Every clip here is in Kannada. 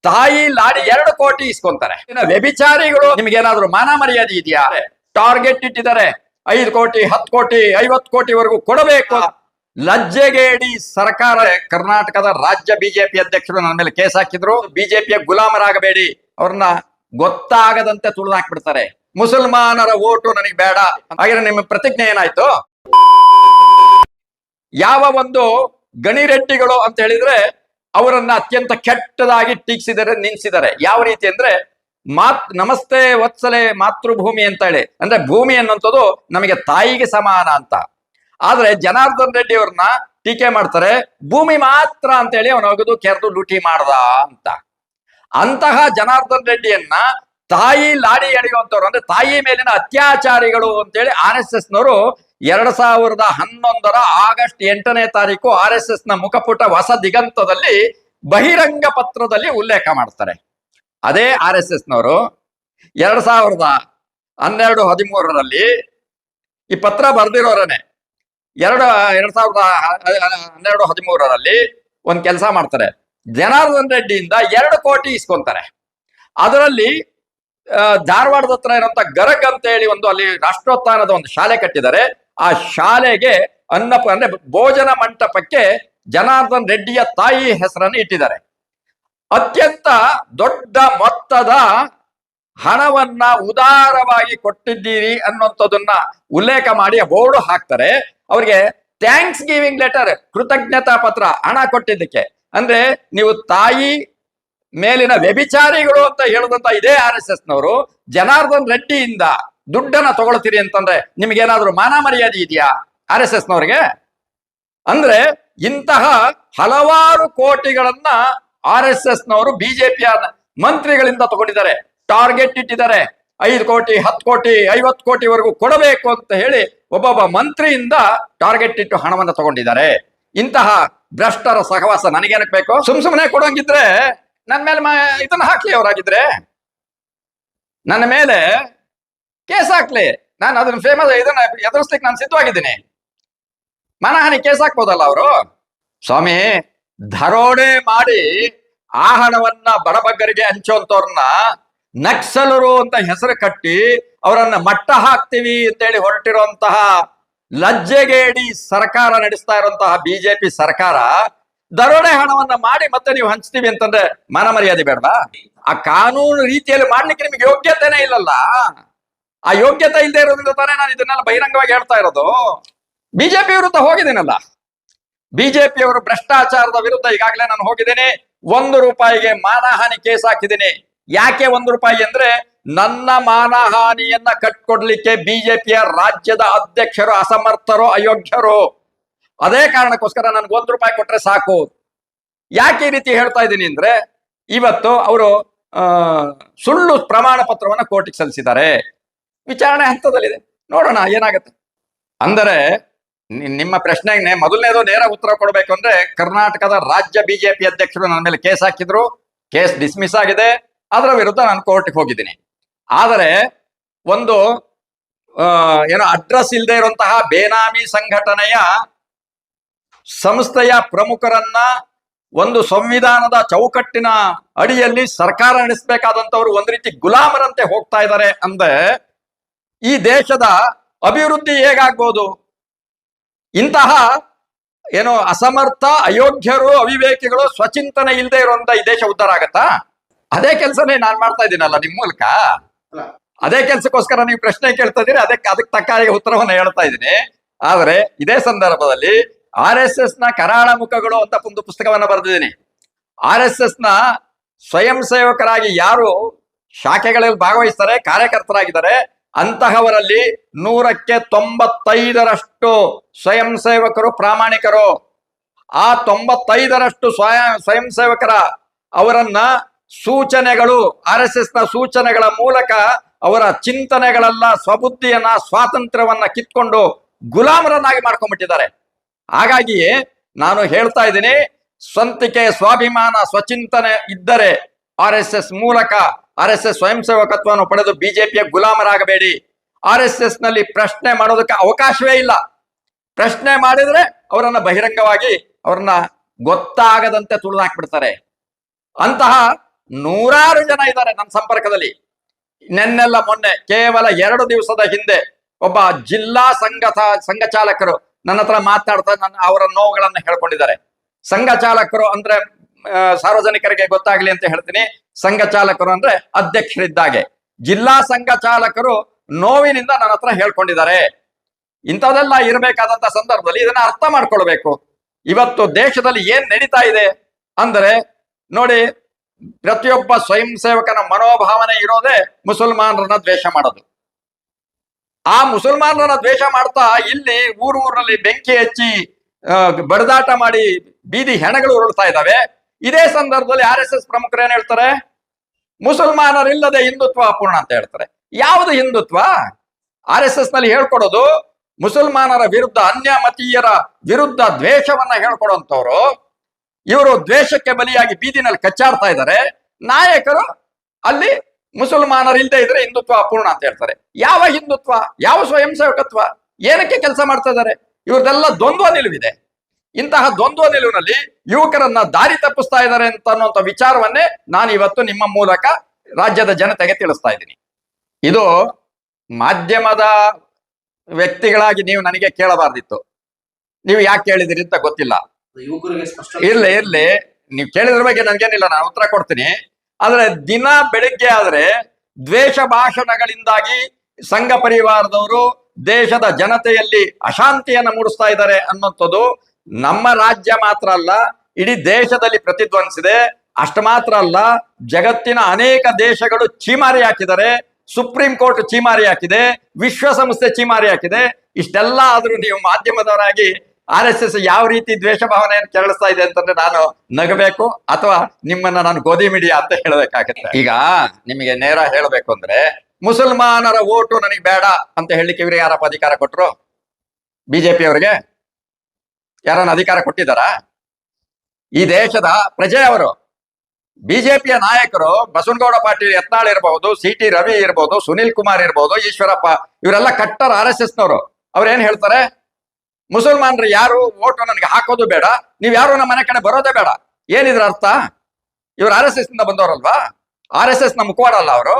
ತಾಯಿ ಲಾಡಿ 2 ಕೋಟಿ ಇಸ್ಕೊಂತಾರೆ. ವ್ಯಭಿಚಾರಿಗಳು ನಿಮ್ಗೇನಾದ್ರೂ ಮಾನ ಮರ್ಯಾದೆ ಇದೆಯಾ? ಟಾರ್ಗೆಟ್ ಇಟ್ಟಿದ್ದಾರೆ 5 ಕೋಟಿ 10 ಕೋಟಿ 50 ಕೋಟಿವರೆಗೂ ಕೊಡಬೇಕು. ಲಜ್ಜೆಗೇಡಿ ಸರ್ಕಾರ. ಕರ್ನಾಟಕದ ರಾಜ್ಯ ಬಿಜೆಪಿ ಅಧ್ಯಕ್ಷರು ನನ್ನ ಮೇಲೆ ಕೇಸ್ ಹಾಕಿದ್ರು. ಬಿಜೆಪಿಯ ಗುಲಾಮರಾಗಬೇಡಿ, ಅವ್ರನ್ನ ಗೊತ್ತಾಗದಂತೆ ತುಳಿದು ಹಾಕ್ಬಿಡ್ತಾರೆ. ಮುಸಲ್ಮಾನರ ಓಟು ನನಗೆ ಬೇಡ. ಹಾಗೆ ನಿಮ್ಮ ಪ್ರತಿಜ್ಞೆ ಏನಾಯ್ತು? ಯಾವ ಒಂದು ಗಣಿರೆಡ್ಡಿಗಳು ಅಂತ ಹೇಳಿದ್ರೆ ಅವರನ್ನ ಅತ್ಯಂತ ಕೆಟ್ಟದಾಗಿ ಟೀಕಿಸಿದರೆ, ನಿಲ್ಲಿಸಿದ್ದಾರೆ. ಯಾವ ರೀತಿ ಅಂದ್ರೆ ನಮಸ್ತೆ ವತ್ಸಲೆ ಮಾತೃಭೂಮಿ ಅಂತ ಹೇಳಿ, ಅಂದ್ರೆ ಭೂಮಿ ಅನ್ನುವಂಥದ್ದು ನಮಗೆ ತಾಯಿಗೆ ಸಮಾನ ಅಂತ. ಆದ್ರೆ ಜನಾರ್ದನ್ ರೆಡ್ಡಿ ಅವ್ರನ್ನ ಟೀಕೆ ಮಾಡ್ತಾರೆ, ಭೂಮಿ ಮಾತ್ರ ಅಂತ ಹೇಳಿ ಅವನು ಹೋಗೋದು ಕೆರೆದು ಲೂಟಿ ಮಾಡ್ದ ಅಂತ. ಅಂತಹ ಜನಾರ್ದನ್ ರೆಡ್ಡಿಯನ್ನ ತಾಯಿ ಲಾಡಿ ಎಳೆಯುವಂತವ್ರು, ಅಂದ್ರೆ ತಾಯಿ ಮೇಲಿನ ಅತ್ಯಾಚಾರಿಗಳು ಅಂತೇಳಿ RSS ನವರು 2011 ಆಗಸ್ಟ್ 8ನೇ ತಾರೀಕು RSS ನ ಮುಖಪುಟ ಹೊಸ ದಿಗಂತದಲ್ಲಿ ಬಹಿರಂಗ ಪತ್ರದಲ್ಲಿ ಉಲ್ಲೇಖ ಮಾಡ್ತಾರೆ. ಅದೇ RSS ನವರು 2012-13 ಈ ಪತ್ರ ಬರೆದಿರೋರನೆ 2012-13 ಒಂದ್ ಕೆಲಸ ಮಾಡ್ತಾರೆ. ಜನಾರ್ದನ್ ರೆಡ್ಡಿಯಿಂದ 2 ಕೋಟಿ ಇಸ್ಕೊಂತಾರೆ. ಅದರಲ್ಲಿ ಧಾರವಾಡದ ಹತ್ರ ಇರುವಂತ ಗರಗ್ ಅಂತ ಹೇಳಿ ಒಂದು ಅಲ್ಲಿ ರಾಷ್ಟ್ರೋತ್ಥಾನದ ಒಂದು ಶಾಲೆ ಕಟ್ಟಿದ್ದಾರೆ. ಆ ಶಾಲೆಗೆ ಅಂದ್ರೆ ಭೋಜನ ಮಂಟಪಕ್ಕೆ ಜನಾರ್ದನ್ ರೆಡ್ಡಿಯ ತಾಯಿ ಹೆಸರನ್ನು ಇಟ್ಟಿದ್ದಾರೆ. ಅತ್ಯಂತ ದೊಡ್ಡ ಮೊತ್ತದ ಹಣವನ್ನ ಉದಾರವಾಗಿ ಕೊಟ್ಟಿದ್ದೀರಿ ಅನ್ನುವಂಥದ್ದನ್ನ ಉಲ್ಲೇಖ ಮಾಡಿ ಬೋರ್ಡು ಹಾಕ್ತಾರೆ. ಅವ್ರಿಗೆ ಥ್ಯಾಂಕ್ಸ್ ಗಿವಿಂಗ್ ಲೆಟರ್, ಕೃತಜ್ಞತಾ ಪತ್ರ, ಹಣ ಕೊಟ್ಟಿದ್ದಕ್ಕೆ. ಅಂದ್ರೆ ನೀವು ತಾಯಿ ಮೇಲಿನ ವ್ಯಭಿಚಾರಿಗಳು ಅಂತ ಹೇಳುದಂತ ಇದೇ RSS ನವರು ಜನಾರ್ದನ್ ರೆಡ್ಡಿಯಿಂದ ದುಡ್ಡನ್ನ ತಗೊಳ್ತೀರಿ ಅಂತಂದ್ರೆ ನಿಮ್ಗೇನಾದ್ರೂ ಮಾನ ಮರ್ಯಾದೆ ಇದೆಯಾ RSS ನವರಿಗೆ? ಅಂದ್ರೆ ಇಂತಹ ಹಲವಾರು ಕೋಟಿಗಳನ್ನ RSS ನವರು ಬಿಜೆಪಿಯ ಮಂತ್ರಿಗಳಿಂದ ತಗೊಂಡಿದ್ದಾರೆ. ಟಾರ್ಗೆಟ್ ಇಟ್ಟಿದ್ದಾರೆ 5 ಕೋಟಿ 10 ಕೋಟಿ 50 ಕೋಟಿವರೆಗೂ ಕೊಡಬೇಕು ಅಂತ ಹೇಳಿ ಒಬ್ಬೊಬ್ಬ ಮಂತ್ರಿಯಿಂದ ಟಾರ್ಗೆಟ್ ಇಟ್ಟು ಹಣವನ್ನು ತಗೊಂಡಿದ್ದಾರೆ. ಇಂತಹ ಭ್ರಷ್ಟರ ಸಹವಾಸ ನನಗೇನಕ್ಕೆ ಬೇಕು? ಸುಮ್ಮನೆ ಕೊಡೋಂಗಿದ್ರೆ ನನ್ನ ಮೇಲೆ ಇದನ್ನ ಹಾಕ್ಲಿ. ಅವರಾಗಿದ್ರೆ ನನ್ನ ಮೇಲೆ ಕೇಸ್ ಹಾಕ್ಲಿ, ನಾನು ಅದನ್ನ ಫೇಮಸ್ ಇದನ್ನ ಎದುರಿಸ್ಲಿಕ್ಕೆ ನಾನು ಸಿದ್ಧವಾಗಿದ್ದೀನಿ. ಮಾನಹಾನಿ ಕೇಸ್ ಹಾಕ್ಬೋದಲ್ಲ ಅವರು. ಸ್ವಾಮಿ, ದರೋಡೆ ಮಾಡಿ ಆ ಹಣವನ್ನ ಬಡಬಗ್ಗರಿಗೆ ಹಂಚುವಂತವ್ರನ್ನ ನಕ್ಸಲರು ಅಂತ ಹೆಸರು ಕಟ್ಟಿ ಅವರನ್ನ ಮಟ್ಟ ಹಾಕ್ತೀವಿ ಅಂತೇಳಿ ಹೊರಟಿರುವಂತಹ ಲಜ್ಜೆಗೇಡಿ ಸರ್ಕಾರ ನಡೆಸ್ತಾ ಇರುವಂತಹ ಬಿಜೆಪಿ ಸರ್ಕಾರ ದರೋಡೆ ಹಣವನ್ನ ಮಾಡಿ ಮತ್ತೆ ನೀವು ಹಂಚ್ತೀವಿ ಅಂತಂದ್ರೆ ಮಾನ ಮರ್ಯಾದೆ ಬೇಡವಾ? ಆ ಕಾನೂನು ರೀತಿಯಲ್ಲಿ ಮಾಡ್ಲಿಕ್ಕೆ ನಿಮ್ಗೆ ಯೋಗ್ಯತೆನೇ ಇಲ್ಲಲ್ಲ. ಆ ಯೋಗ್ಯತೆ ಇಲ್ಲದೆ ಇರೋದ್ರಿಂದ ತಾನೇ ನಾನು ಇದನ್ನೆಲ್ಲ ಬಹಿರಂಗವಾಗಿ ಹೇಳ್ತಾ ಇರೋದು. ಬಿಜೆಪಿ ವಿರುದ್ಧ ಹೋಗಿದ್ದೀನಲ್ಲ, ಬಿಜೆಪಿಯವರು ಭ್ರಷ್ಟಾಚಾರದ ವಿರುದ್ಧ ಈಗಾಗಲೇ ನಾನು ಹೋಗಿದ್ದೀನಿ. 1 ರೂಪಾಯಿಗೆ ಮಾನಹಾನಿ ಕೇಸ್ ಹಾಕಿದ್ದೀನಿ. ಯಾಕೆ 1 ರೂಪಾಯಿ ಅಂದ್ರೆ ನನ್ನ ಮಾನಹಾನಿಯನ್ನ ಕಟ್ಕೊಡ್ಲಿಕ್ಕೆ ಬಿಜೆಪಿಯ ರಾಜ್ಯದ ಅಧ್ಯಕ್ಷರು ಅಸಮರ್ಥರು, ಅಯೋಗ್ಯರು. ಅದೇ ಕಾರಣಕ್ಕೋಸ್ಕರ ನನ್ಗೆ 1 ರೂಪಾಯಿ ಕೊಟ್ರೆ ಸಾಕು. ಯಾಕೆ ಈ ರೀತಿ ಹೇಳ್ತಾ ಇದ್ದೀನಿ ಅಂದ್ರೆ ಇವತ್ತು ಅವರು ಸುಳ್ಳು ಪ್ರಮಾಣ ಪತ್ರವನ್ನ ಕೋರ್ಟಿಗೆ ಸಲ್ಲಿಸಿದ್ದಾರೆ. ವಿಚಾರಣೆ ಹಂತದಲ್ಲಿದೆ, ನೋಡೋಣ ಏನಾಗುತ್ತೆ. ಅಂದರೆ ನಿಮ್ಮ ಪ್ರಶ್ನೆಗೆ ಮೊದಲನೇದು ನೇರ ಉತ್ತರ ಕೊಡಬೇಕು ಅಂದ್ರೆ ಕರ್ನಾಟಕದ ರಾಜ್ಯ ಬಿಜೆಪಿ ಅಧ್ಯಕ್ಷರು ನನ್ನ ಮೇಲೆ ಕೇಸ್ ಹಾಕಿದ್ರು. ಕೇಸ್ ಡಿಸ್ಮಿಸ್ ಆಗಿದೆ. ಅದರ ವಿರುದ್ಧ ನಾನು ಕೋರ್ಟ್ಗೆ ಹೋಗಿದ್ದೀನಿ. ಆದರೆ ಒಂದು ಏನೋ ಅಡ್ರೆಸ್ ಇಲ್ಲದೆ ಇರುವಂತಹ ಬೇನಾಮಿ ಸಂಘಟನೆಯ ಸಂಸ್ಥೆಯ ಪ್ರಮುಖರನ್ನ ಒಂದು ಸಂವಿಧಾನದ ಚೌಕಟ್ಟಿನ ಅಡಿಯಲ್ಲಿ ಸರ್ಕಾರ ನಡೆಸಬೇಕಾದಂತವ್ರು ಒಂದ್ ರೀತಿ ಗುಲಾಮರಂತೆ ಹೋಗ್ತಾ ಇದ್ದಾರೆ ಅಂದ್ರೆ ಈ ದೇಶದ ಅಭಿವೃದ್ಧಿ ಹೇಗಾಗ್ಬೋದು? ಇಂತಹ ಏನೋ ಅಸಮರ್ಥ, ಅಯೋಗ್ಯರು, ಅವಿವೇಕಿಗಳು, ಸ್ವಚಿಂತನೆ ಇಲ್ಲದೆ ಇರುವಂತ ಈ ದೇಶ ಉದ್ಧಾರ ಆಗತ್ತಾ? ಅದೇ ಕೆಲಸನೇ ನಾನ್ ಮಾಡ್ತಾ ಇದ್ದೀನಲ್ಲ ನಿಮ್ ಮೂಲಕ. ಅದೇ ಕೆಲ್ಸಕ್ಕೋಸ್ಕರ ನೀವು ಪ್ರಶ್ನೆ ಕೇಳ್ತಾ ಇದ್ದೀರಿ, ಅದಕ್ಕೆ ತಕ್ಕ ಉತ್ತರವನ್ನ ಹೇಳ್ತಾ ಇದ್ದೀನಿ. ಆದ್ರೆ ಇದೇ ಸಂದರ್ಭದಲ್ಲಿ RSS ನ ಕರಾಳ ಮುಖಗಳು ಅಂತ ಒಂದು ಪುಸ್ತಕವನ್ನ ಬರೆದಿದ್ದೀನಿ. RSS ನ ಸ್ವಯಂ ಸೇವಕರಾಗಿ ಯಾರು ಶಾಖೆಗಳಲ್ಲಿ ಭಾಗವಹಿಸ್ತಾರೆ, ಕಾರ್ಯಕರ್ತರಾಗಿದ್ದಾರೆ, ಅಂತಹವರಲ್ಲಿ 100ಕ್ಕೆ 95ರಷ್ಟು ಸ್ವಯಂ ಸೇವಕರು ಪ್ರಾಮಾಣಿಕರು. ಆ 95ರಷ್ಟು ಸ್ವಯಂ ಸೇವಕರ ಅವರನ್ನ ಸೂಚನೆಗಳು, RSS ನ ಸೂಚನೆಗಳ ಮೂಲಕ ಅವರ ಚಿಂತನೆಗಳೆಲ್ಲ ಸ್ವಬುದ್ಧಿಯನ್ನ, ಸ್ವಾತಂತ್ರ್ಯವನ್ನ ಕಿತ್ಕೊಂಡು ಗುಲಾಮರನ್ನಾಗಿ ಮಾಡ್ಕೊಂಡ್ಬಿಟ್ಟಿದ್ದಾರೆ. ಹಾಗಾಗಿಯೇ ನಾನು ಹೇಳ್ತಾ ಇದ್ದೀನಿ, ಸ್ವಂತಿಕೆ, ಸ್ವಾಭಿಮಾನ, ಸ್ವಚಿಂತನೆ ಇದ್ದರೆ RSS ಮೂಲಕ RSS ಸ್ವಯಂ ಸೇವಕತ್ವವನ್ನು ಪಡೆದು ಬಿಜೆಪಿಯ ಗುಲಾಮರಾಗಬೇಡಿ. RSS ನಲ್ಲಿ ಪ್ರಶ್ನೆ ಮಾಡೋದಕ್ಕೆ ಅವಕಾಶವೇ ಇಲ್ಲ. ಪ್ರಶ್ನೆ ಮಾಡಿದ್ರೆ ಅವರನ್ನ ಬಹಿರಂಗವಾಗಿ ಅವ್ರನ್ನ ಗೊತ್ತಾಗದಂತೆ ತುಳಿದು ಹಾಕ್ಬಿಡ್ತಾರೆ. ಅಂತಹ ನೂರಾರು ಜನ ಇದ್ದಾರೆ ನನ್ನ ಸಂಪರ್ಕದಲ್ಲಿ. ನೆನ್ನೆಲ್ಲ ಮೊನ್ನೆ ಕೇವಲ 2 ದಿವಸದ ಹಿಂದೆ ಒಬ್ಬ ಜಿಲ್ಲಾ ಸಂಘ ಚಾಲಕರು ನನ್ನ ಹತ್ರ ಮಾತನಾಡ್ತಾ ಅವರ ನೋವುಗಳನ್ನ ಹೇಳ್ಕೊಂಡಿದ್ದಾರೆ. ಸಂಘ ಚಾಲಕರು ಅಂದ್ರೆ ಸಾರ್ವಜನಿಕರಿಗೆ ಗೊತ್ತಾಗ್ಲಿ ಅಂತ ಹೇಳ್ತೀನಿ, ಸಂಘ ಚಾಲಕರು ಅಂದ್ರೆ ಅಧ್ಯಕ್ಷರಿದ್ದಾಗೆ. ಜಿಲ್ಲಾ ಸಂಘ ಚಾಲಕರು ನೋವಿನಿಂದ ನನ್ನ ಹತ್ರ ಹೇಳ್ಕೊಂಡಿದ್ದಾರೆ. ಇಂಥದೆಲ್ಲ ಇರಬೇಕಾದಂತ ಸಂದರ್ಭದಲ್ಲಿ ಇದನ್ನ ಅರ್ಥ ಮಾಡ್ಕೊಳ್ಬೇಕು. ಇವತ್ತು ದೇಶದಲ್ಲಿ ಏನ್ ನಡೀತಾ ಇದೆ ಅಂದ್ರೆ ನೋಡಿ, ಪ್ರತಿಯೊಬ್ಬ ಸ್ವಯಂ ಸೇವಕನ ಮನೋಭಾವನೆ ಇರೋದೇ ಮುಸಲ್ಮಾನರನ್ನ ದ್ವೇಷ ಮಾಡೋದು. ಆ ಮುಸಲ್ಮಾನರನ್ನ ದ್ವೇಷ ಮಾಡ್ತಾ ಇಲ್ಲಿ ಊರಲ್ಲಿ ಬೆಂಕಿ ಹಚ್ಚಿ ಬಡದಾಟ ಮಾಡಿ ಬೀದಿ ಹೆಣಗಳು ಉರುಳ್ತಾ ಇದ್ದಾವೆ. ಇದೇ ಸಂದರ್ಭದಲ್ಲಿ RSS ಪ್ರಮುಖರು ಏನ್ ಹೇಳ್ತಾರೆ? ಮುಸಲ್ಮಾನರಿಲ್ಲದೆ ಹಿಂದುತ್ವ ಅಪೂರ್ಣ ಅಂತ ಹೇಳ್ತಾರೆ. ಯಾವುದು ಹಿಂದುತ್ವ? RSS ನಲ್ಲಿ ಹೇಳ್ಕೊಡೋದು ಮುಸಲ್ಮಾನರ ವಿರುದ್ಧ, ಅನ್ಯ ಮತೀಯರ ವಿರುದ್ಧ ದ್ವೇಷವನ್ನ ಹೇಳ್ಕೊಡುವಂತವ್ರು. ಇವರು ದ್ವೇಷಕ್ಕೆ ಬಲಿಯಾಗಿ ಬೀದಿನಲ್ಲಿ ಕಚ್ಚಾಡ್ತಾ ಇದ್ದಾರೆ. ನಾಯಕರು ಅಲ್ಲಿ ಮುಸಲ್ಮಾನರು ಇಲ್ಲದೆ ಇದ್ರೆ ಹಿಂದುತ್ವ ಅಪೂರ್ಣ ಅಂತ ಹೇಳ್ತಾರೆ. ಯಾವ ಹಿಂದುತ್ವ? ಯಾವ ಸ್ವಯಂ ಸೇವಕತ್ವ? ಏನಕ್ಕೆ ಕೆಲಸ ಮಾಡ್ತಾ ಇದ್ದಾರೆ? ಇವ್ರದೆಲ್ಲ ದ್ವಂದ್ವ ನಿಲುವಿದೆ. ಇಂತಹ ದ್ವಂದ್ವ ನಿಲುವಿನಲ್ಲಿ ಯುವಕರನ್ನ ದಾರಿ ತಪ್ಪಿಸ್ತಾ ಇದ್ದಾರೆ ಅಂತ ಅನ್ನುವಂಥ ವಿಚಾರವನ್ನೇ ನಾನು ಇವತ್ತು ನಿಮ್ಮ ಮೂಲಕ ರಾಜ್ಯದ ಜನತೆಗೆ ತಿಳಿಸ್ತಾ ಇದ್ದೀನಿ. ಇದು ಮಾಧ್ಯಮದ ವ್ಯಕ್ತಿಗಳಾಗಿ ನೀವು ನನಗೆ ಕೇಳಬಾರ್ದಿತ್ತು. ನೀವು ಯಾಕೆ ಕೇಳಿದಿರಿ ಅಂತ ಗೊತ್ತಿಲ್ಲ. ಇರ್ಲಿ, ನೀವು ಕೇಳಿದ್ರ ಬಗ್ಗೆ ನನ್ಗೇನಿಲ್ಲ, ನಾನು ಉತ್ತರ ಕೊಡ್ತೀನಿ. ಆದ್ರೆ ದಿನ ಬೆಳಿಗ್ಗೆ ಆದ್ರೆ ದ್ವೇಷ ಭಾಷಣಗಳಿಂದಾಗಿ ಸಂಘ ಪರಿವಾರದವರು ದೇಶದ ಜನತೆಯಲ್ಲಿ ಅಶಾಂತಿಯನ್ನ ಮೂಡಿಸ್ತಾ ಇದ್ದಾರೆ ಅನ್ನುವಂಥದ್ದು ನಮ್ಮ ರಾಜ್ಯ ಮಾತ್ರ ಅಲ್ಲ, ಇಡೀ ದೇಶದಲ್ಲಿ ಪ್ರತಿಧ್ವನಿಸಿದೆ. ಅಷ್ಟು ಮಾತ್ರ ಅಲ್ಲ, ಜಗತ್ತಿನ ಅನೇಕ ದೇಶಗಳು ಚೀಮಾರಿ ಹಾಕಿದ್ದಾರೆ. ಸುಪ್ರೀಂ ಕೋರ್ಟ್ ಚೀಮಾರಿ ಹಾಕಿದೆ, ವಿಶ್ವಸಂಸ್ಥೆ ಚೀಮಾರಿ ಹಾಕಿದೆ. ಇಷ್ಟೆಲ್ಲ ಆದ್ರೂ ನೀವು ಮಾಧ್ಯಮದವರಾಗಿ RSS ಯಾವ ರೀತಿ ದ್ವೇಷ ಭಾವನೆಯನ್ನು ಕೆರಳಿಸ್ತಾ ಇದೆ ಅಂತಂದ್ರೆ ನಾನು ನಗಬೇಕು ಅಥವಾ ನಿಮ್ಮನ್ನ ನಾನು ಗೋಧಿ ಮೀಡಿಯಾ ಅಂತ ಹೇಳಬೇಕಾಗತ್ತೆ. ಈಗ ನಿಮಗೆ ನೇರ ಹೇಳಬೇಕು ಅಂದ್ರೆ, ಮುಸಲ್ಮಾನರ ಓಟು ನನಗೆ ಬೇಡ ಅಂತ ಹೇಳಲಿಕ್ಕೆ ಇವ್ರಿಗೆ ಯಾರಪ್ಪ ಅಧಿಕಾರ ಕೊಟ್ರು? BJP ಅವರಿಗೆ ಯಾರನ್ನ ಅಧಿಕಾರ ಕೊಟ್ಟಿದ್ದಾರ? ಈ ದೇಶದ ಪ್ರಜೆ ಅವರು. BJPಯ ನಾಯಕರು ಬಸವನಗೌಡ ಪಾಟೀಲ್ ಯತ್ನಾಳ್ ಇರಬಹುದು, CT ರವಿ ಇರಬಹುದು, ಸುನಿಲ್ ಕುಮಾರ್ ಇರಬಹುದು, ಈಶ್ವರಪ್ಪ, ಇವರೆಲ್ಲ ಕಟ್ಟರ್ RSSನವರು. ಅವ್ರೇನ್ ಹೇಳ್ತಾರೆ? ಮುಸಲ್ಮಾನರು ಯಾರು ಓಟು ನನಗೆ ಹಾಕೋದು ಬೇಡ, ನೀವ್ ಯಾರು ನಮ್ಮ ಮನೆ ಕಡೆ ಬರೋದೇ ಬೇಡ. ಏನಿದ್ರ ಅರ್ಥ? ಇವ್ರು RSS ನಿಂದ ಬಂದವರಲ್ವಾ? RSS ನ ಮುಖವಾಡ ಅಲ್ಲ ಅವರು?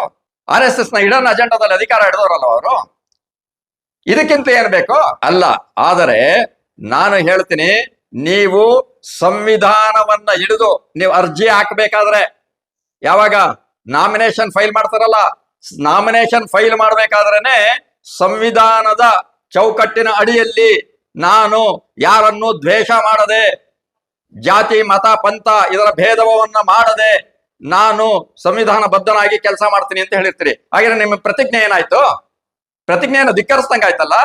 RSS ನ ಇಡನ್ ಅಜೆಂಡಾದಲ್ಲಿ ಅಧಿಕಾರ ಹಿಡಿದವರಲ್ಲ ಅವರು? ಇದಕ್ಕಿಂತ ಏನ್ ಬೇಕು? ಅಲ್ಲ. ಆದರೆ ನಾನು ಹೇಳ್ತೀನಿ, ನೀವು ಸಂವಿಧಾನವನ್ನ ಹಿಡಿದು ನೀವು ಅರ್ಜಿ ಹಾಕಬೇಕಾದ್ರೆ, ಯಾವಾಗ ನಾಮಿನೇಷನ್ ಫೈಲ್ ಮಾಡ್ತಾರಲ್ಲ, ನಾಮಿನೇಷನ್ ಫೈಲ್ ಮಾಡ್ಬೇಕಾದ್ರೇನೆ ಸಂವಿಧಾನದ ಚೌಕಟ್ಟಿನ ಅಡಿಯಲ್ಲಿ ನಾನು ಯಾರನ್ನು ದ್ವೇಷ ಮಾಡದೆ, ಜಾತಿ ಮತ ಪಂಥ ಇದರ ಭೇದವನ್ನ ಮಾಡದೆ ನಾನು ಸಂವಿಧಾನ ಬದ್ಧನಾಗಿ ಕೆಲಸ ಮಾಡ್ತೀನಿ ಅಂತ ಹೇಳಿರ್ತೀರಿ. ಹಾಗೆ ನಿಮ್ಮ ಪ್ರತಿಜ್ಞೆ ಏನಾಯ್ತು? ಪ್ರತಿಜ್ಞೆಯನ್ನು ಧಿಕ್ಕರಿಸ್ದಂಗಾಯ್ತಲ್ಲ.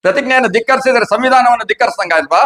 ಪ್ರತಿಜ್ಞೆಯನ್ನು ಧಿಕ್ಕರಿಸಿದ್ರೆ ಸಂವಿಧಾನವನ್ನು ಧಿಕ್ಕರಿಸ್ದಂಗಾಯ್ತವಾ?